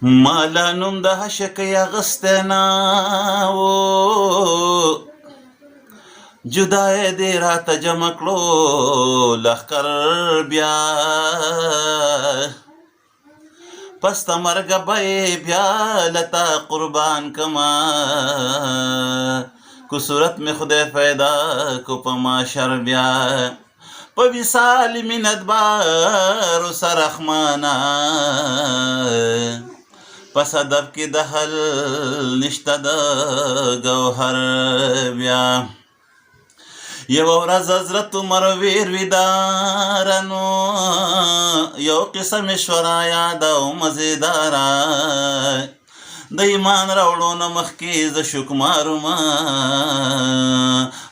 مالا نوم د حشکۍ اغستی نه و، جدای دې راته جمع کړو لښکر بیا، پس د مرګه به یې بیا لتا قربان کما، کو صورت مې خدای پیدا کو په محشر بیا، په وصال مینت بارو سر رحمانه، پس ادب کې د حل نشته د ګوهر بیا. یو ورځ حضرت عمر ویرویداره نو، یو قصه مې شوره یاده او مزیداره، د ایمان راوړو نه مخکې زه شکمارومه،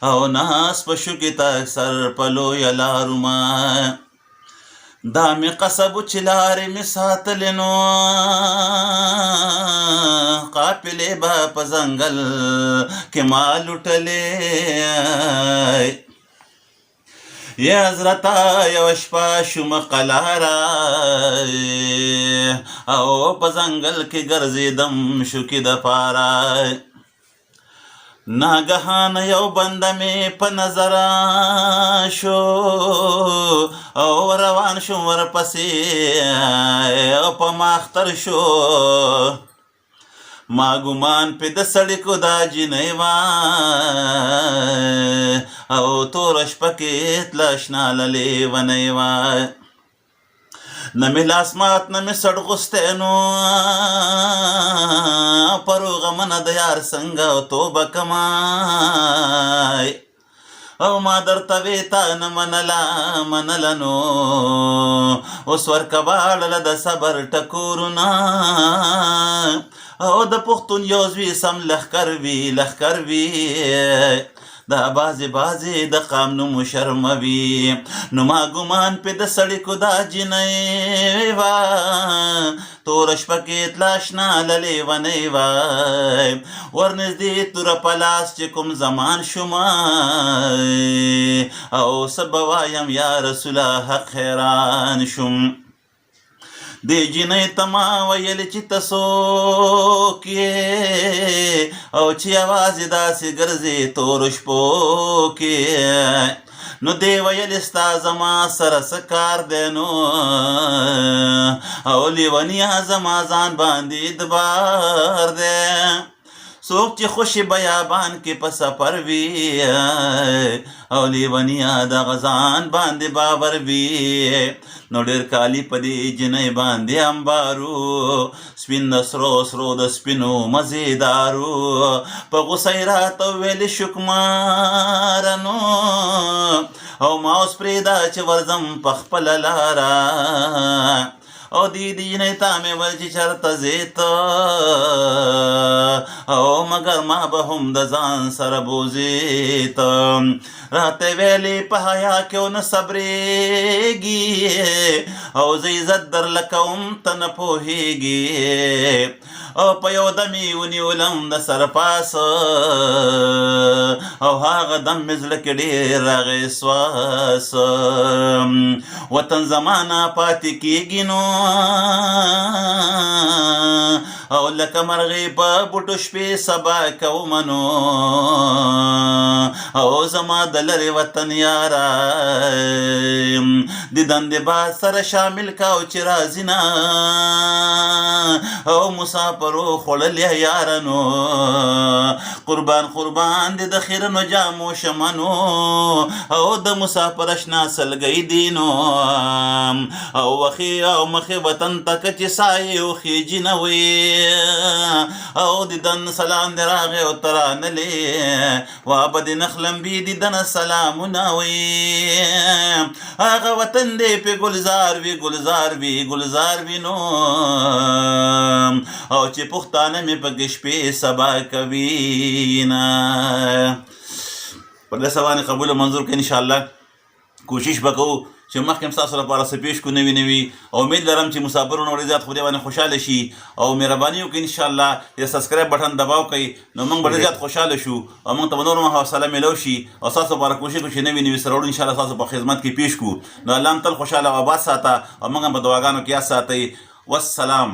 او ناس په شوکې ته اکثر په لویه لارومه، دا مې قصب چې لارې مې ساتلې نو، قافلې به په ځنګل کې ما لوټلې، یا حضرته یوه شپه شومه قلاره، او په ځنګل کې ګرځېدم شوکې دپاره، ناګهانه یو بنده مې په نظر شو، او روان شوم ورپسې او په ما اختر شو، ما ګمان پې د سړکو دا جینۍ وه، او توره شپه کې تله اشنا له لیونۍ وه، نه مې لاس مات نه مې سړ غوستی نو، پروغه منه د یار څنګه توبه کما، او ما درته وې تا نه منله نو، اوس ورکباړله د صبر ټکورونه، او د پښتون یو زوی سم لښکر وي، دا بازې د قام نوم شرموي، نو ما ګمان پې د سړکو دا جینۍ وه، توره شپه کې تله اشنا له لیونۍ وه، ورنږدې توره په لاس چې کوم زمان شومه، او څه به وایم یا رسوله حق حیران شوم، دې جینۍ ته ما ویل چې ته څوک یې، او چې یوازې داسې ګرځې تورو شپو کې، نو دې ویل ستا زما سره څه کار دی نو، او لیونیا زما ځان باندې اعتبار دی، څوک چې خوشي بیابان کې په سفر وي، او لیونیا دغه ځان باندې باور وي، نو ډېر کالي په دې جینۍ باندې امبارو، سپین د سرو د سپینو مزېدارو، په غوسه یې راته وویلې شکماره نو، او ما اوس پرېږده چې ورځم په خپله لاره، او دې جینۍ ته مې ویل چې چېرته ځې ته، او مګر ما به هم د ځان سره بوځې ته، راته ویلې په حیا کې ونه صبرېږي، او زه عزت درله کوم ته نه پوهېږي، او په یو دم یې ونیولم د سر پاسه، او هغه دم مې زړه کې ډېر راغی سواس، وطن زمانه پاتې کېږي نو، او لکه مرغې په بوټو شپې سبا کومه نو، او زما د لرې وطن یاره دیدن د باد سره شامل کا، او چې راځي نه، او مسافرو خوړلې یاره نو، قربان دې د خیرنو جامو شمنو، او د مسافر اشنا سلګۍ دي نو، او وخې او مخې وطن ته که چې سایې او خېجي نه وي، او دیدن سلام دې راغی او ته رانلې، وابه دې نخلم بي دیدن سلامونه وي، هغه وطن دې پې ګلزار وي نو، او چې پښتانه مې پکې شپې سبا کوي نه. پر دې سبا قبول منظور کې انشاءالله کوشش به کوو چې مخکې هم ستاسو لپاره څه پیش کړو نوي، او امید لرم چې مسافرونه ډېر زیات خو دې باندې خوشحاله شي، او مهرباني وکړئ انشاءالله د سبسکرایب بټن دباو کړئ، نو موږ به ډېر زیات خوشحاله شو، او موږ ته به نور هم حوصله میلو شي، او ستاسو لپاره کوشش وکړو چې نوي سره وړو انشاءالله ستاسو په خدمت کې پیش کړو، نو الله هم تل خوشحاله او آباد ساته، او موږ هم په دعاګانو کې یاد ساتئ. والسلام.